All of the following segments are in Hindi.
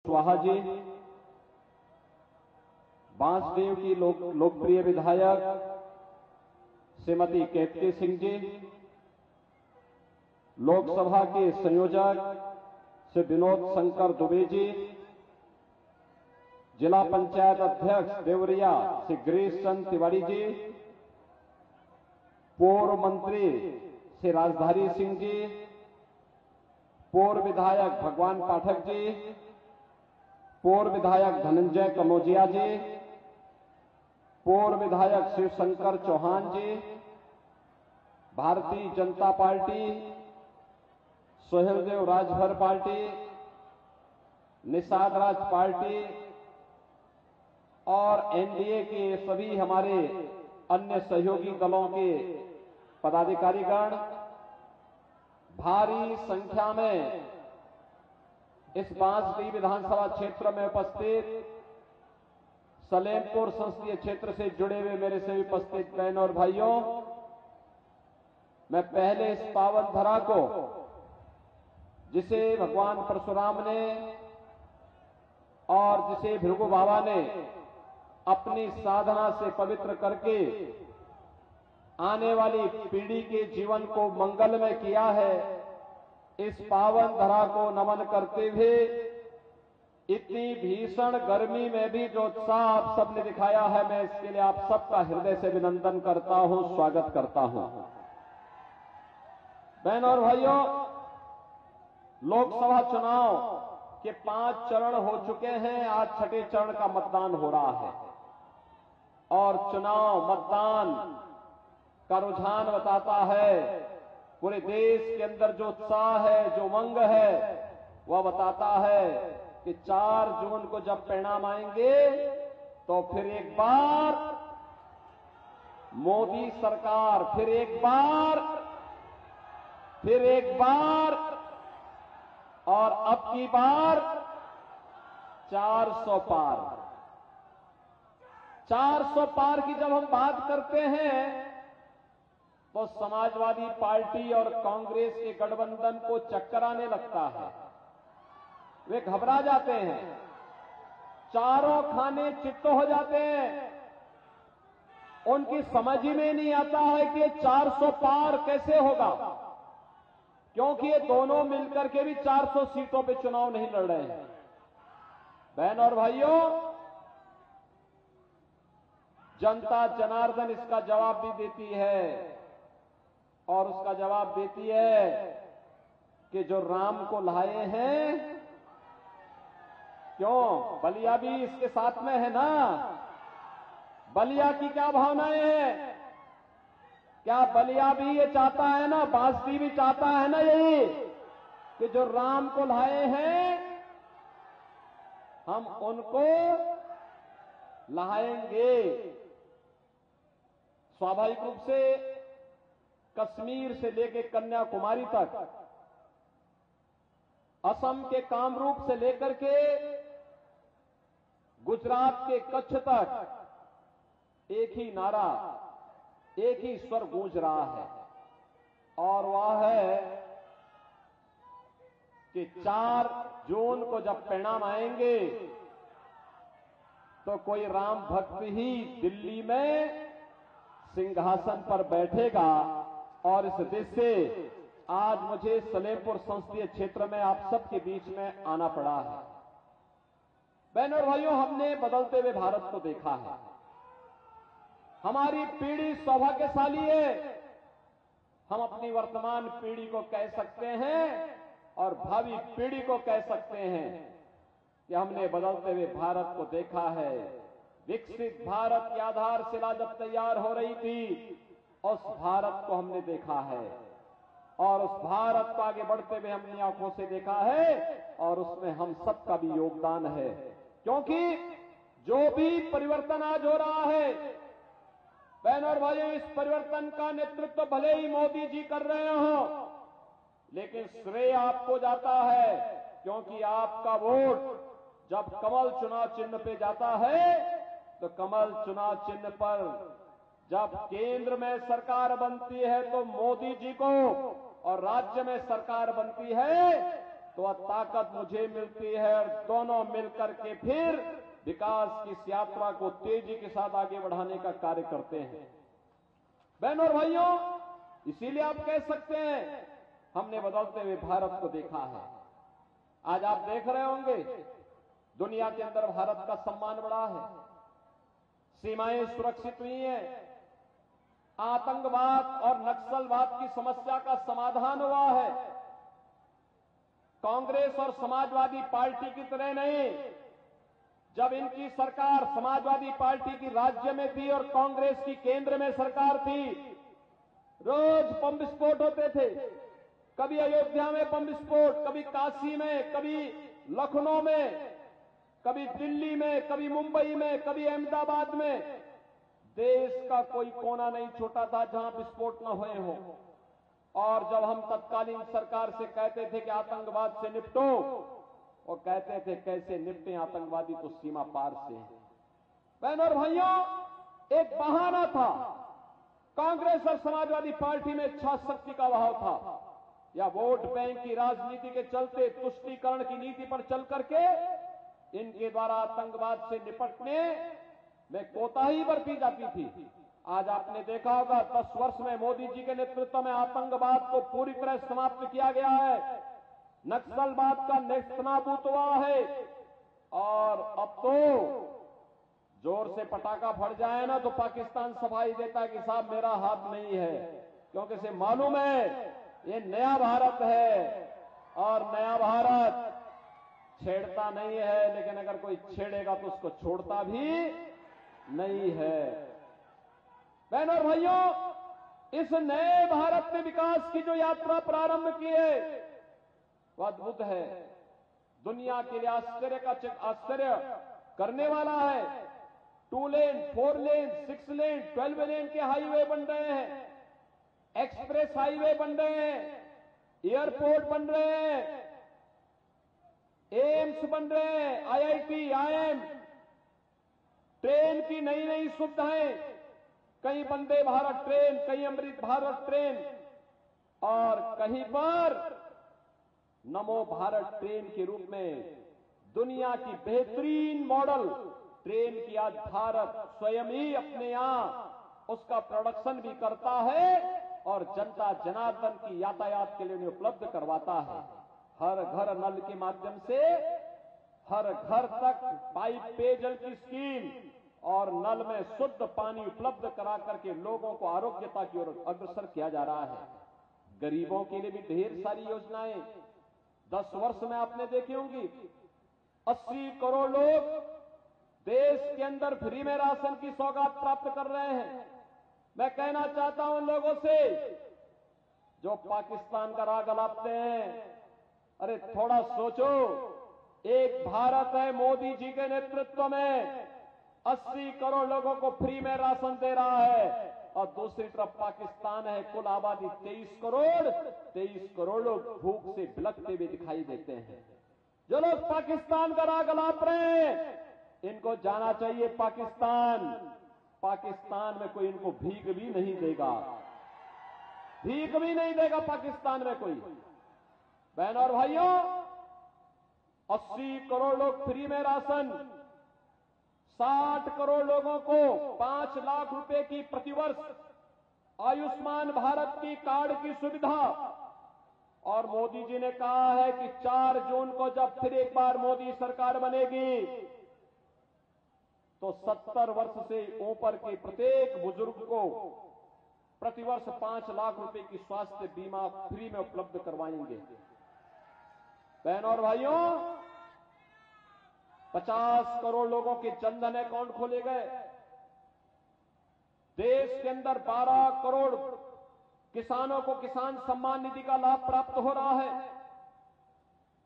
कुशवाहा जी, बांसदेव की लोकप्रिय विधायक श्रीमती केतकी सिंह जी, लोकसभा के संयोजक श्री विनोद शंकर दुबे जी, जिला पंचायत अध्यक्ष देवरिया श्री गिरीश चंद तिवारी जी, पूर्व मंत्री श्री राजधारी सिंह जी, पूर्व विधायक भगवान पाठक जी, पूर्व विधायक धनंजय कनौजिया जी, पूर्व विधायक शिवशंकर चौहान जी, Bharatiya Janata party, Suheldev Rajbhar party, Nishad Raj party और एनडीए के सभी हमारे अन्य सहयोगी दलों के पदाधिकारीगण, भारी संख्या में इस बांसडीह विधानसभा क्षेत्र में उपस्थित सलेमपुर संसदीय क्षेत्र से जुड़े हुए मेरे सभी उपस्थित बहनों और भाइयों, मैं पहले इस पावन धरा को, जिसे भगवान परशुराम ने और जिसे भृगु बाबा ने अपनी साधना से पवित्र करके आने वाली पीढ़ी के जीवन को मंगलमय किया है, इस पावन धरा को नमन करते हुए इतनी भीषण गर्मी में भी जो उत्साह आप सबने दिखाया है, मैं इसके लिए आप सबका हृदय से अभिनंदन करता हूं, स्वागत करता हूं। बहनों और भाइयों, लोकसभा चुनाव के 5 चरण हो चुके हैं, आज छठे चरण का मतदान हो रहा है और चुनाव मतदान का रुझान बताता है, पूरे देश के अंदर जो उत्साह है, जो उमंग है, वह बताता है कि 4 जून को जब परिणाम आएंगे तो फिर एक बार मोदी सरकार, फिर एक बार और अब की बार 400 पार। 400 पार की जब हम बात करते हैं तो समाजवादी पार्टी और कांग्रेस के गठबंधन को चक्कर आने लगता है, वे घबरा जाते हैं, चारों खाने चित्त हो जाते हैं, उनकी समझ ही में नहीं आता है कि 400 पार कैसे होगा, क्योंकि ये दोनों मिलकर के भी 400 सीटों पे चुनाव नहीं लड़ रहे हैं। बहन और भाइयों, जनता जनार्दन इसका जवाब भी देती है और उसका जवाब देती है कि जो राम को लाए हैं, क्यों बलिया भी इसके साथ में है ना, बलिया की क्या भावनाएं हैं, क्या बलिया भी ये चाहता है ना, बांसडीह भी चाहता है ना यही कि जो राम को लाए हैं हम उनको लाएंगे। स्वाभाविक रूप से कश्मीर से लेकर कन्याकुमारी तक, असम के कामरूप से लेकर के गुजरात के कच्छ तक एक ही नारा, एक ही स्वर गूंज रहा है और वह है कि 4 जून को जब परिणाम आएंगे तो कोई राम भक्त ही दिल्ली में सिंहासन पर बैठेगा। और इस देश से आज मुझे सलेमपुर संसदीय क्षेत्र में आप सबके बीच में आना पड़ा है। बहनों और भाइयों, हमने बदलते हुए भारत को देखा है, हमारी पीढ़ी सौभाग्यशाली है, हम अपनी वर्तमान पीढ़ी को कह सकते हैं और भावी पीढ़ी को कह सकते हैं कि हमने बदलते हुए भारत को देखा है। विकसित भारत की आधारशिला जब तैयार हो रही थी, उस भारत को हमने देखा है और उस भारत को आगे बढ़ते हुए हमने आंखों से देखा है और उसमें हम सबका भी योगदान है, क्योंकि जो भी परिवर्तन आज हो रहा है, बहनों और भाइयों, इस परिवर्तन का नेतृत्व भले ही मोदी जी कर रहे हो, लेकिन श्रेय आपको जाता है, क्योंकि आपका वोट जब कमल चुनाव चिन्ह पे जाता है तो कमल चुनाव चिन्ह पर जब केंद्र में सरकार बनती है तो मोदी जी को और राज्य में सरकार बनती है तो वह ताकत मुझे मिलती है और दोनों मिलकर के फिर विकास की इस यात्रा को तेजी के साथ आगे बढ़ाने का कार्य करते हैं। बहनों और भाइयों, इसीलिए आप कह सकते हैं हमने बदलते हुए भारत को देखा है। आज आप देख रहे होंगे दुनिया के अंदर भारत का सम्मान बढ़ा है, सीमाएं सुरक्षित हुई हैं, आतंकवाद और नक्सलवाद की समस्या का समाधान हुआ है। कांग्रेस और समाजवादी पार्टी की तरह नहीं, जब इनकी सरकार समाजवादी पार्टी की राज्य में थी और कांग्रेस की केंद्र में सरकार थी, रोज बम विस्फोट होते थे। कभी अयोध्या में बम विस्फोट, कभी काशी में, कभी लखनऊ में, कभी दिल्ली में, कभी मुंबई में, कभी अहमदाबाद में। देश का कोई कोना नहीं छोटा था जहां विस्फोट न हुए हो। और जब हम तत्कालीन सरकार से कहते थे कि आतंकवाद से निपटो, और कहते थे कैसे निपटे, आतंकवादी तो सीमा पार से हैं। बहनों और भाइयों, एक बहाना था। कांग्रेस और समाजवादी पार्टी में इच्छा शक्ति का अभाव था, या वोट बैंक की राजनीति के चलते तुष्टीकरण की नीति पर चल करके इनके द्वारा आतंकवाद से निपटने में कोताही बरती जाती थी। आज आपने देखा होगा 10 वर्ष में मोदी जी के नेतृत्व में आतंकवाद को पूरी तरह समाप्त किया गया है, नक्सलवाद का नेस्तनाबूद हुआ है। और अब तो जोर से पटाखा फट जाए ना तो पाकिस्तान सफाई देता है कि साहब मेरा हाथ नहीं है, क्योंकि इसे मालूम है ये नया भारत है और नया भारत छेड़ता नहीं है, लेकिन अगर कोई छेड़ेगा तो उसको छोड़ता भी नहीं है। बहनों और भाइयों, इस नए भारत में विकास की जो यात्रा प्रारंभ की है वह अद्भुत है, दुनिया के लिए आश्चर्य करने वाला है। 2 लेन, 4 लेन, 6 लेन, 12 लेन के हाईवे बन रहे हैं, एक्सप्रेस हाईवे बन रहे हैं, एयरपोर्ट बन रहे हैं, एम्स बन रहे हैं, IIT, IIM, ट्रेन की नई नई सुविधाएं, कहीं वंदे भारत ट्रेन, कहीं अमृत भारत ट्रेन, और कहीं पर नमो भारत ट्रेन के रूप में दुनिया की बेहतरीन मॉडल ट्रेन की आज भारत स्वयं ही अपने यहां उसका प्रोडक्शन भी करता है और जनता जनार्दन की यातायात के लिए उन्हें उपलब्ध करवाता है। हर घर नल के माध्यम से हर घर तक पाइप पेयजल की स्कीम और नल में शुद्ध पानी उपलब्ध करा करके लोगों को आरोग्यता की ओर अग्रसर किया जा रहा है। गरीबों के लिए भी ढेर सारी योजनाएं 10 वर्ष में आपने देखी होंगी। 80 करोड़ लोग देश के अंदर फ्री में राशन की सौगात प्राप्त कर रहे हैं। मैं कहना चाहता हूं उन लोगों से जो पाकिस्तान का राग अलापते हैं, अरे थोड़ा सोचो, एक भारत है मोदी जी के नेतृत्व में 80 करोड़ लोगों को फ्री में राशन दे रहा है, और दूसरी तरफ पाकिस्तान है, कुल आबादी 23 करोड़ लोग भूख से बिलखते हुए दिखाई देते हैं। जो लोग पाकिस्तान का राग अलाप रहे हैं इनको जाना चाहिए पाकिस्तान में कोई इनको भीख भी नहीं देगा, भीख भी नहीं देगा पाकिस्तान में कोई। बहनों और भाइयों, 80 करोड़ लोग फ्री में राशन, 60 करोड़ लोगों को 5 लाख रुपए की प्रतिवर्ष आयुष्मान भारत की कार्ड की सुविधा, और मोदी जी ने कहा है कि 4 जून को जब फिर एक बार मोदी सरकार बनेगी तो 70 वर्ष से ऊपर के प्रत्येक बुजुर्ग को प्रतिवर्ष 5 लाख रुपए की स्वास्थ्य बीमा फ्री में उपलब्ध करवाएंगे। बहनों और भाइयों, 50 करोड़ लोगों के जनधन अकाउंट खोले गए। देश के अंदर 12 करोड़ किसानों को किसान सम्मान निधि का लाभ प्राप्त हो रहा है।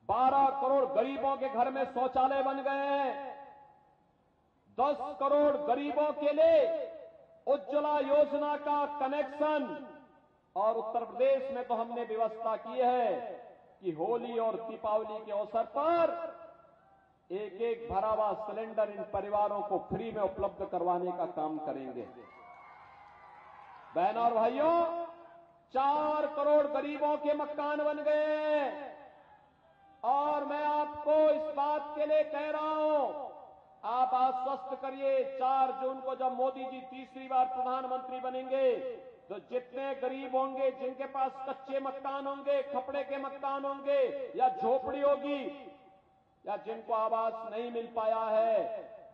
12 करोड़ गरीबों के घर में शौचालय बन गए हैं। 10 करोड़ गरीबों के लिए उज्ज्वला योजना का कनेक्शन, और उत्तर प्रदेश में तो हमने व्यवस्था की है कि होली और दीपावली के अवसर पर एक भरा हुआ सिलेंडर इन परिवारों को फ्री में उपलब्ध करवाने का काम करेंगे। बहनों और भाइयों, 4 करोड़ गरीबों के मकान बन गए। और मैं आपको इस बात के लिए कह रहा हूं, आप आश्वस्त करिए 4 जून को जब मोदी जी तीसरी बार प्रधानमंत्री बनेंगे तो जितने गरीब होंगे, जिनके पास कच्चे मकान होंगे, खपड़े के मकान होंगे या झोपड़ी होगी, या जिनको आवास नहीं मिल पाया है,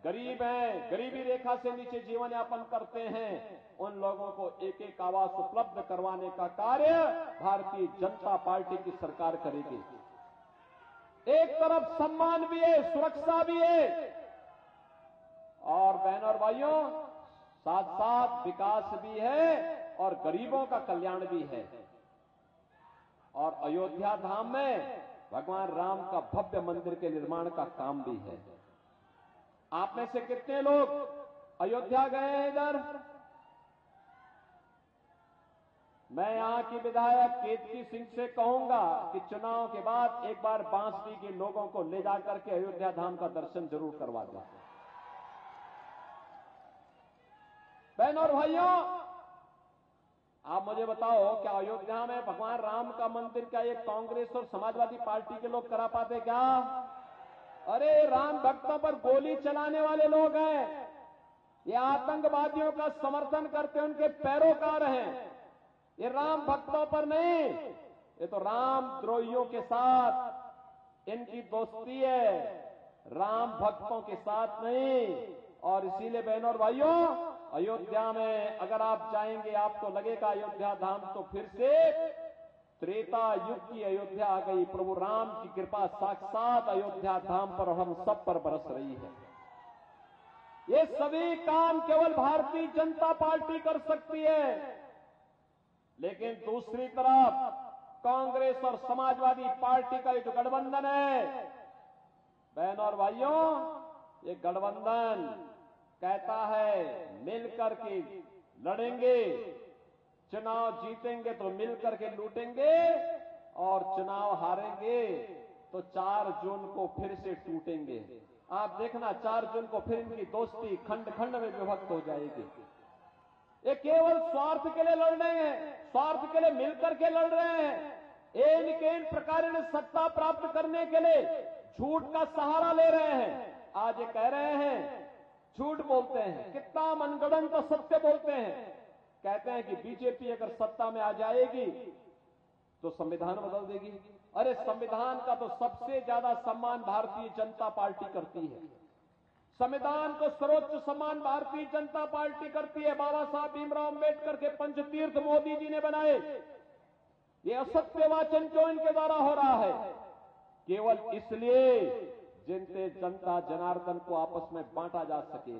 गरीब हैं, गरीबी रेखा से नीचे जीवन यापन करते हैं, उन लोगों को एक एक आवास उपलब्ध करवाने का कार्य भारतीय जनता पार्टी की सरकार करेगी। एक तरफ सम्मान भी है, सुरक्षा भी है, और बहनों और भाइयों साथ साथ विकास भी है और गरीबों का कल्याण भी है। और अयोध्या धाम में भगवान राम का भव्य मंदिर के निर्माण का काम भी है। आप में से कितने लोग अयोध्या गए हैं इधर? मैं यहां की विधायक केतकी सिंह से कहूंगा कि चुनाव के बाद एक बार बांसडी के लोगों को ले जाकर के अयोध्या धाम का दर्शन जरूर करवा दें। बहनों और भाइयों, आप मुझे बताओ, क्या अयोध्या में भगवान राम का मंदिर क्या ये कांग्रेस और समाजवादी पार्टी के लोग करा पाते क्या? अरे राम भक्तों पर गोली चलाने वाले लोग हैं, ये आतंकवादियों का समर्थन करते उनके पैरोकार हैं, ये राम भक्तों पर नहीं, ये तो राम द्रोहियों के साथ इनकी दोस्ती है, राम भक्तों के साथ नहीं। और इसीलिए बहनों और भाइयों, अयोध्या में अगर आप जाएंगे आपको लगेगा अयोध्या धाम तो फिर से त्रेता युग की अयोध्या आ गई। प्रभु राम की कृपा साक्षात अयोध्या धाम पर हम सब पर बरस रही है। ये सभी काम केवल भारतीय जनता पार्टी कर सकती है, लेकिन दूसरी तरफ कांग्रेस और समाजवादी पार्टी का ये जो गठबंधन है, बहनों और भाइयों, ये गठबंधन कहता है मिलकर के लड़ेंगे, चुनाव जीतेंगे तो मिलकर के लूटेंगे, और चुनाव हारेंगे तो 4 जून को फिर से टूटेंगे। आप देखना 4 जून को फिर इनकी दोस्ती खंड खंड में विभक्त हो जाएगी। ये केवल स्वार्थ के लिए लड़ रहे हैं, स्वार्थ के लिए मिलकर के लड़ रहे हैं। इन प्रकार ने सत्ता प्राप्त करने के लिए झूठ का सहारा ले रहे हैं। आज ये कह रहे हैं, झूठ बोलते हैं, कितना मनगढ़ंत तो सत्य बोलते हैं। कहते हैं कि बीजेपी अगर सत्ता में आ जाएगी तो संविधान बदल देगी। अरे संविधान का तो सबसे ज्यादा सम्मान भारतीय जनता पार्टी करती है। संविधान को सर्वोच्च सम्मान भारतीय जनता पार्टी करती है। बाबा साहब भीमराव अंबेडकर के पंचतीर्थ मोदी जी ने बनाए। ये असत्य वाचन क्यों इनके द्वारा हो रहा है? केवल इसलिए जिनसे जनता जनार्दन को आपस में बांटा जा सके,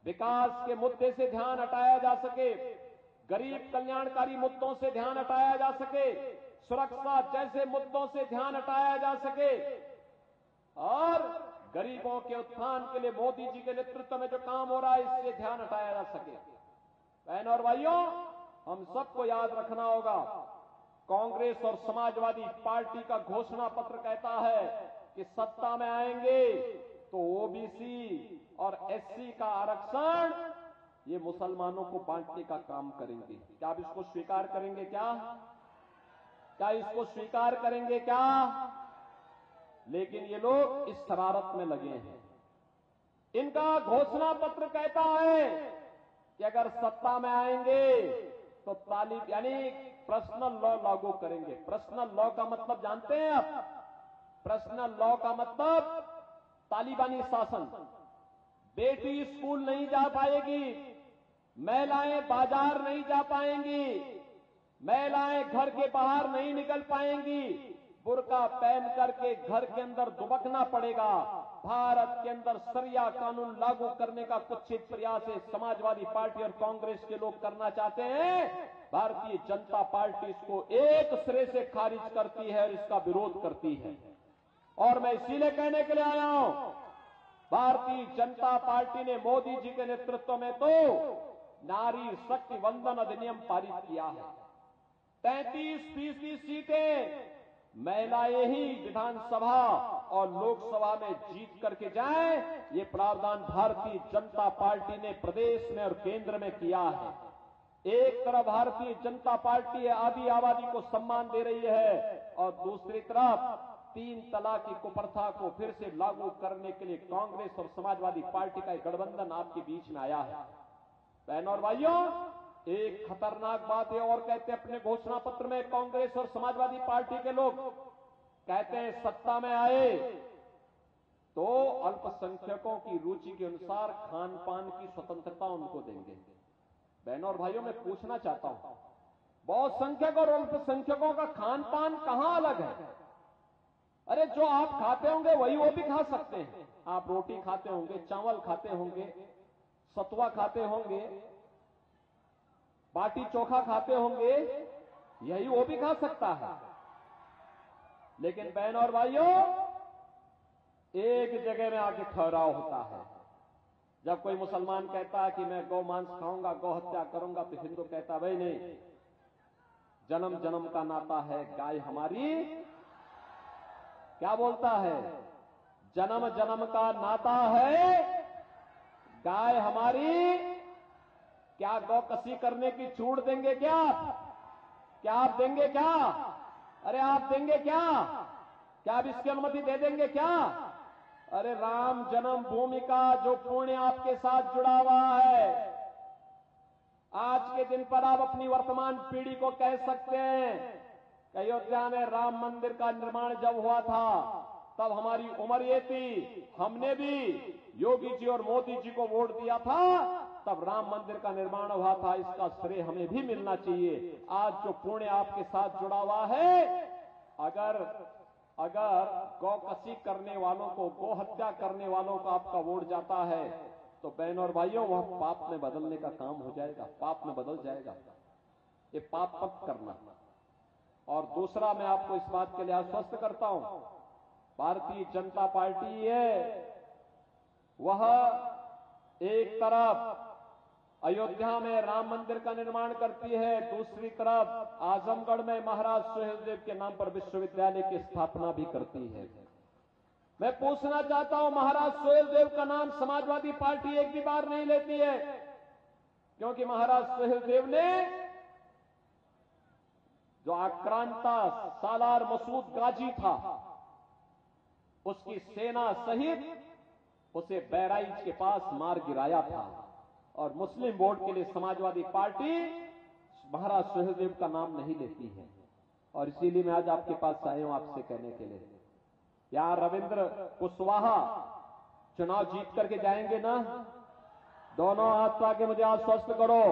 विकास के मुद्दे से ध्यान हटाया जा सके, गरीब कल्याणकारी मुद्दों से ध्यान हटाया जा सके, सुरक्षा जैसे मुद्दों से ध्यान हटाया जा सके, और गरीबों के उत्थान के लिए मोदी जी के नेतृत्व में जो काम हो रहा है इससे ध्यान हटाया जा सके। बहनों और भाइयों, हम सबको याद रखना होगा, कांग्रेस और समाजवादी पार्टी का घोषणा पत्र कहता है कि सत्ता में आएंगे तो ओबीसी और एससी का आरक्षण ये मुसलमानों को बांटने का काम करेंगे। क्या आप इसको स्वीकार करेंगे? क्या इसको स्वीकार करेंगे क्या? लेकिन ये लोग इस शरारत में लगे हैं। इनका घोषणा पत्र कहता है कि अगर सत्ता में आएंगे तो तालिब यानी पर्सनल लॉ लागू करेंगे। पर्सनल लॉ का मतलब जानते हैं आप? पर्सनल लॉ का मतलब तालिबानी शासन। बेटी स्कूल नहीं जा पाएगी, महिलाएं बाजार नहीं जा पाएंगी, महिलाएं घर के बाहर नहीं निकल पाएंगी, बुर्का पहन करके घर के अंदर दुबकना पड़ेगा। भारत के अंदर शरिया कानून लागू करने का कुत्सित प्रयास है समाजवादी पार्टी और कांग्रेस के लोग करना चाहते हैं। भारतीय जनता पार्टी इसको एक सिरे से खारिज करती है और इसका विरोध करती है। और मैं इसीलिए कहने के लिए आया हूं, भारतीय जनता पार्टी ने मोदी जी के नेतृत्व में तो नारी शक्ति वंदन अधिनियम पारित किया है। 33% सीटें महिलाएं ही विधानसभा और लोकसभा में जीत करके जाएं, ये प्रावधान भारतीय जनता पार्टी ने प्रदेश में और केंद्र में किया है। एक तरफ भारतीय जनता पार्टी आदि आबादी को सम्मान दे रही है और दूसरी तरफ 3 तलाक की कुप्रथा को फिर से लागू करने के लिए कांग्रेस और समाजवादी पार्टी का एक गठबंधन आपके बीच में आया है। बहनों और भाइयों, एक खतरनाक बात ये और कहते हैं अपने घोषणा पत्र में, कांग्रेस और समाजवादी पार्टी के लोग कहते हैं सत्ता में आए तो अल्पसंख्यकों की रुचि के अनुसार खान पान की स्वतंत्रता उनको देंगे। बहनों और भाइयों, मैं पूछना चाहता हूं, बहुसंख्यक और अल्पसंख्यकों का खान पान कहां अलग है? अरे जो आप खाते होंगे वही वो भी खा सकते हैं। आप रोटी खाते होंगे, चावल खाते होंगे, सतुआ खाते होंगे, बाटी चोखा खाते होंगे, यही वो भी खा सकता है। लेकिन बहनों और भाइयों, एक जगह में आके ठहराव होता है। जब कोई मुसलमान कहता है कि मैं गौ मांस खाऊंगा, गौ हत्या करूंगा, तो हिंदू कहता भाई नहीं, जन्म जन्म का नाता है, गाय हमारी, क्या बोलता है, जन्म जन्म का नाता है, गाय हमारी। क्या गौ कसी करने की छूट देंगे क्या? क्या आप देंगे क्या? अरे आप देंगे क्या? क्या आप इसकी अनुमति दे देंगे क्या? अरे राम जन्मभूमि का जो पुण्य आपके साथ जुड़ा हुआ है, आज के दिन पर आप अपनी वर्तमान पीढ़ी को कह सकते हैं, अयोध्या में राम मंदिर का निर्माण जब हुआ था तब हमारी उम्र ये थी, हमने भी योगी जी और मोदी जी को वोट दिया था, तब राम मंदिर का निर्माण हुआ था, इसका श्रेय हमें भी मिलना चाहिए। आज जो पुण्य आपके साथ जुड़ा हुआ है, अगर गौ कसी करने वालों को, गौ हत्या करने वालों को आपका वोट जाता है, तो बहनों और भाइयों, वह पाप में बदलने का काम हो जाएगा, पाप में बदल जाएगा। ये पाप मत करना। और दूसरा, मैं आपको इस बात के लिए आश्वस्त करता हूं, भारतीय जनता पार्टी है, वह एक तरफ अयोध्या में राम मंदिर का निर्माण करती है, दूसरी तरफ आजमगढ़ में महाराज सुहेलदेव के नाम पर विश्वविद्यालय की स्थापना भी करती है। मैं पूछना चाहता हूं, महाराज सुहेलदेव का नाम समाजवादी पार्टी एक भी बार नहीं लेती है, क्योंकि महाराज सुहेलदेव ने जो आक्रांता सालार मसूद गाजी था, उसकी सेना सहित उसे बहराइच के पास मार गिराया था। और मुस्लिम वोट के लिए समाजवादी पार्टी महाराज सुहेलदेव का नाम नहीं लेती है। और इसीलिए मैं आज आपके पास आया हूं आपसे कहने के लिए, यार रविंद्र कुशवाहा चुनाव जीत करके जाएंगे ना? दोनों हाथ पाके मुझे आश्वस्त करो।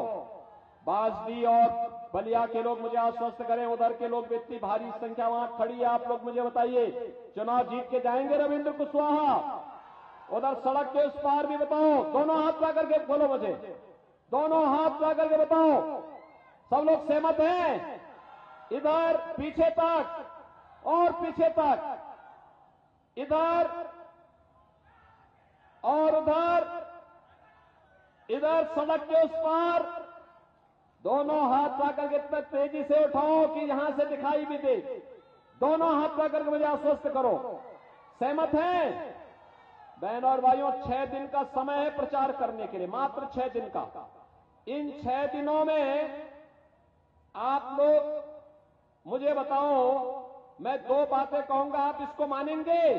बाजदी और बलिया के लोग मुझे आश्वस्त करें, उधर के लोग भी इतनी भारी संख्या वहां खड़ी है, आप लोग मुझे बताइए, चुनाव जीत के जाएंगे रविंद्र कुशवाहा? उधर सड़क के उस पार भी बताओ, दोनों हाथ पा करके बोलो मुझे, दोनों हाथ पा करके बताओ, सब लोग सहमत हैं? इधर पीछे तक और पीछे तक, इधर और उधर, इधर सड़क के उस पार, दोनों हाथ पा करके इतना तेजी से उठाओ कि यहां से दिखाई भी दे। दोनों हाथ पा करके मुझे आश्वस्त करो, सहमत हैं? बहनों और भाइयों, 6 दिन का समय है प्रचार करने के लिए, मात्र 6 दिन का। इन 6 दिनों में आप लोग मुझे बताओ, मैं 2 बातें कहूंगा, आप इसको मानेंगे?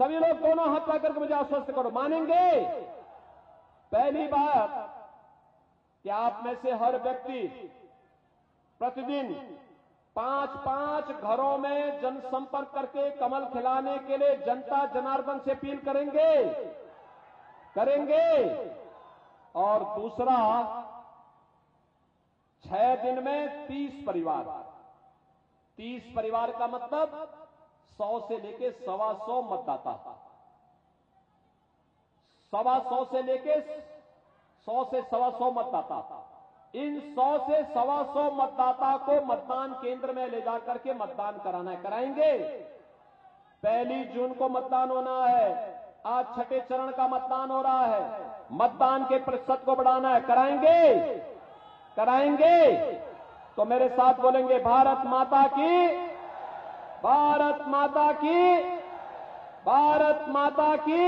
सभी लोग दोनों हाथ पा करके मुझे आश्वस्त करो, मानेंगे? पहली बात कि आप में से हर व्यक्ति प्रतिदिन 5-5 घरों में जनसंपर्क करके कमल खिलाने के लिए जनता जनार्दन से अपील करेंगे। और दूसरा, 6 दिन में 30 परिवार का मतलब 100 से लेके 125 मतदाता, 125 से लेके 100 से 125 मतदाता, इन 100 से 125 मतदाता को मतदान केंद्र में ले जाकर के मतदान कराना है, कराएंगे? 1 जून को मतदान होना है, आज 6ठे चरण का मतदान हो रहा है, मतदान के प्रतिशत को बढ़ाना है, कराएंगे? तो मेरे साथ बोलेंगे, भारत माता की, भारत माता की, भारत माता की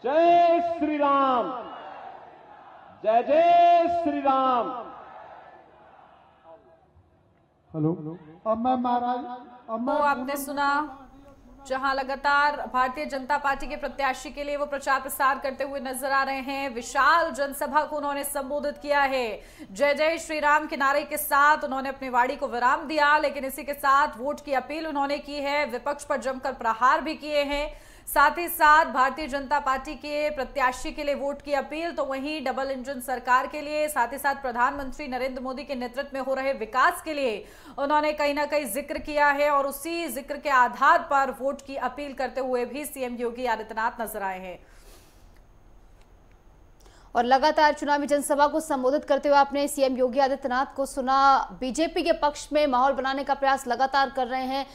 जय श्री राम, जय जय श्री राम। हेलो। अब मैं महाराज तो आपने सुना जहां लगातार भारतीय जनता पार्टी के प्रत्याशी के लिए वो प्रचार प्रसार करते हुए नजर आ रहे हैं। विशाल जनसभा को उन्होंने संबोधित किया है। जय जय श्री राम के नारे के साथ उन्होंने अपनी वाणी को विराम दिया, लेकिन इसी के साथ वोट की अपील उन्होंने की है। विपक्ष पर जमकर प्रहार भी किए हैं। साथ ही साथ भारतीय जनता पार्टी के प्रत्याशी के लिए वोट की अपील, तो वहीं डबल इंजन सरकार के लिए, साथ ही साथ प्रधानमंत्री नरेंद्र मोदी के नेतृत्व में हो रहे विकास के लिए उन्होंने कहीं ना कहीं जिक्र किया है। और उसी जिक्र के आधार पर वोट की अपील करते हुए भी सीएम योगी आदित्यनाथ नजर आए हैं। और लगातार चुनावी जनसभा को संबोधित करते हुए आपने सीएम योगी आदित्यनाथ को सुना। बीजेपी के पक्ष में माहौल बनाने का प्रयास लगातार कर रहे हैं।